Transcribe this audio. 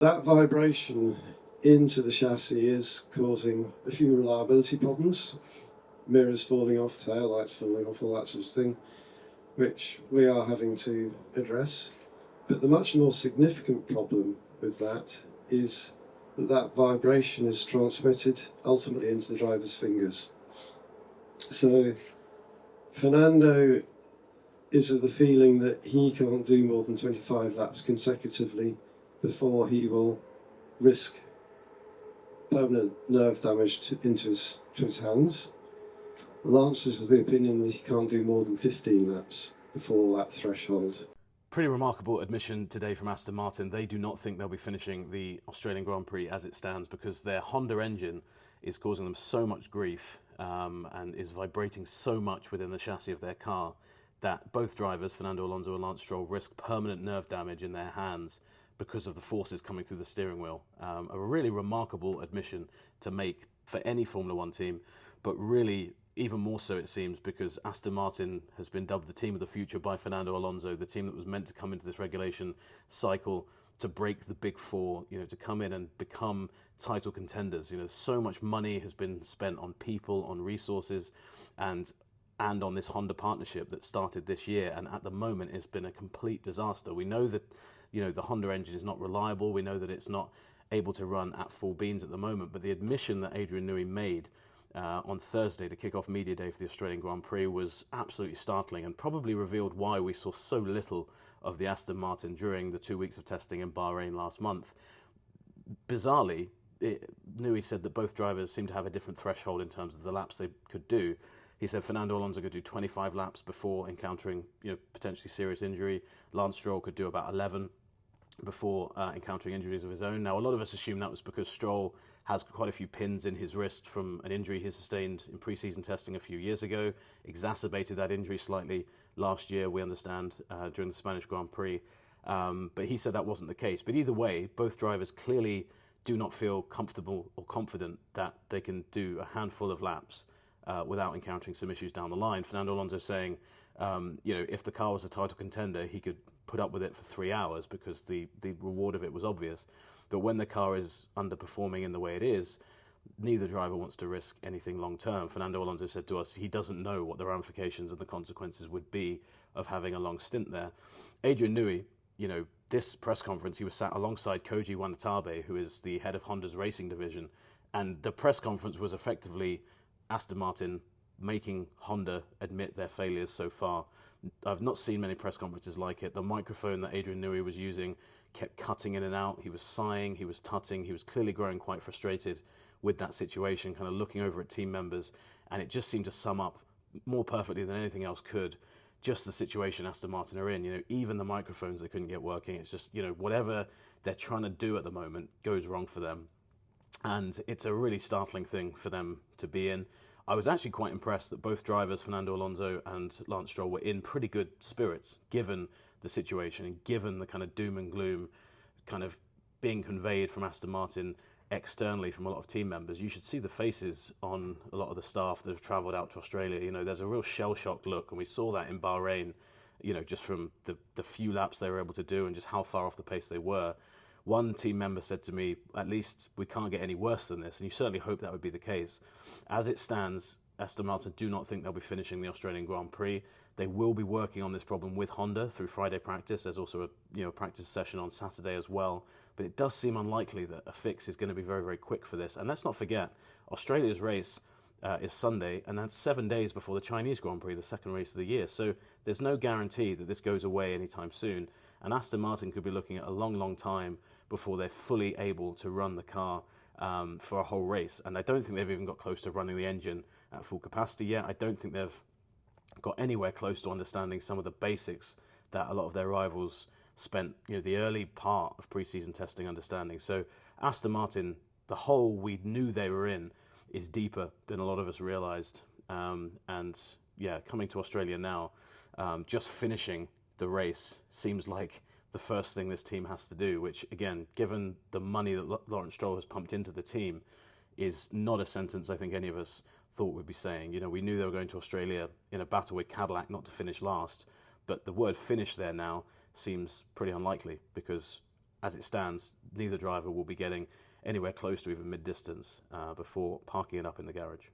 That vibration into the chassis is causing a few reliability problems, mirrors falling off, tail lights falling off, all that sort of thing, which we are having to address. But the much more significant problem with that is that that vibration is transmitted ultimately into the driver's fingers. So Fernando is of the feeling that he can't do more than 25 laps consecutively before he will risk permanent nerve damage to his hands. Lance is of the opinion that he can't do more than 15 laps before that threshold. Pretty remarkable admission today from Aston Martin. They do not think they'll be finishing the Australian Grand Prix as it stands because their Honda engine is causing them so much grief and is vibrating so much within the chassis of their car that both drivers, Fernando Alonso and Lance Stroll, risk permanent nerve damage in their hands because of the forces coming through the steering wheel. A really remarkable admission to make for any Formula One team, but really even more so it seems because Aston Martin has been dubbed the team of the future by Fernando Alonso, the team that was meant to come into this regulation cycle to break the big four, to come in and become title contenders. So much money has been spent on people, on resources, and on this Honda partnership that started this year, and at the moment it's been a complete disaster. We know that the Honda engine is not reliable. We know that it's not able to run at full beans at the moment, but the admission that Adrian Newey made on Thursday to kick off Media Day for the Australian Grand Prix was absolutely startling and probably revealed why we saw so little of the Aston Martin during the 2 weeks of testing in Bahrain last month. Bizarrely, Newey said that both drivers seemed to have a different threshold in terms of the laps they could do. He said Fernando Alonso could do 25 laps before encountering potentially serious injury. Lance Stroll could do about 11 before encountering injuries of his own. Now, a lot of us assume that was because Stroll has quite a few pins in his wrist from an injury he sustained in pre-season testing a few years ago, exacerbated that injury slightly last year, we understand, during the Spanish Grand Prix. But he said that wasn't the case. But either way, both drivers clearly do not feel comfortable or confident that they can do a handful of laps without encountering some issues down the line. Fernando Alonso saying, if the car was a title contender, he could put up with it for 3 hours because the reward of it was obvious. But when the car is underperforming in the way it is, neither driver wants to risk anything long term. Fernando Alonso said to us he doesn't know what the ramifications and the consequences would be of having a long stint there. Adrian Newey, this press conference, he was sat alongside Koji Wanatabe, who is the head of Honda's racing division, and the press conference was effectively Aston Martin making Honda admit their failures so far. I've not seen many press conferences like it. The microphone that Adrian Newey was using kept cutting in and out. He was sighing, he was tutting, he was clearly growing quite frustrated with that situation, kind of looking over at team members, and it just seemed to sum up more perfectly than anything else could just the situation Aston Martin are in. Even the microphones they couldn't get working. It's just, whatever they're trying to do at the moment goes wrong for them. And it's a really startling thing for them to be in. I was actually quite impressed that both drivers, Fernando Alonso and Lance Stroll, were in pretty good spirits given the situation and given the kind of doom and gloom kind of being conveyed from Aston Martin externally from a lot of team members. You should see the faces on a lot of the staff that have travelled out to Australia. There's a real shell-shocked look, and we saw that in Bahrain, just from the few laps they were able to do and just how far off the pace they were. One team member said to me, at least we can't get any worse than this, and you certainly hope that would be the case. As it stands, Aston Martin do not think they'll be finishing the Australian Grand Prix. They will be working on this problem with Honda through Friday practice. There's also a practice session on Saturday as well. But it does seem unlikely that a fix is going to be very, very quick for this. And let's not forget, Australia's race is Sunday, and that's 7 days before the Chinese Grand Prix, the second race of the year. So there's no guarantee that this goes away anytime soon. And Aston Martin could be looking at a long, long time before they're fully able to run the car for a whole race. And I don't think they've even got close to running the engine at full capacity yet. I don't think they've got anywhere close to understanding some of the basics that a lot of their rivals spent the early part of pre-season testing understanding. So Aston Martin, the hole we knew they were in, is deeper than a lot of us realised. And coming to Australia now, just finishing the race seems like the first thing this team has to do, which, again, given the money that Lawrence Stroll has pumped into the team, is not a sentence I think any of us thought we'd be saying. We knew they were going to Australia in a battle with Cadillac not to finish last, but the word finish there now seems pretty unlikely because as it stands, neither driver will be getting anywhere close to even mid-distance before parking it up in the garage.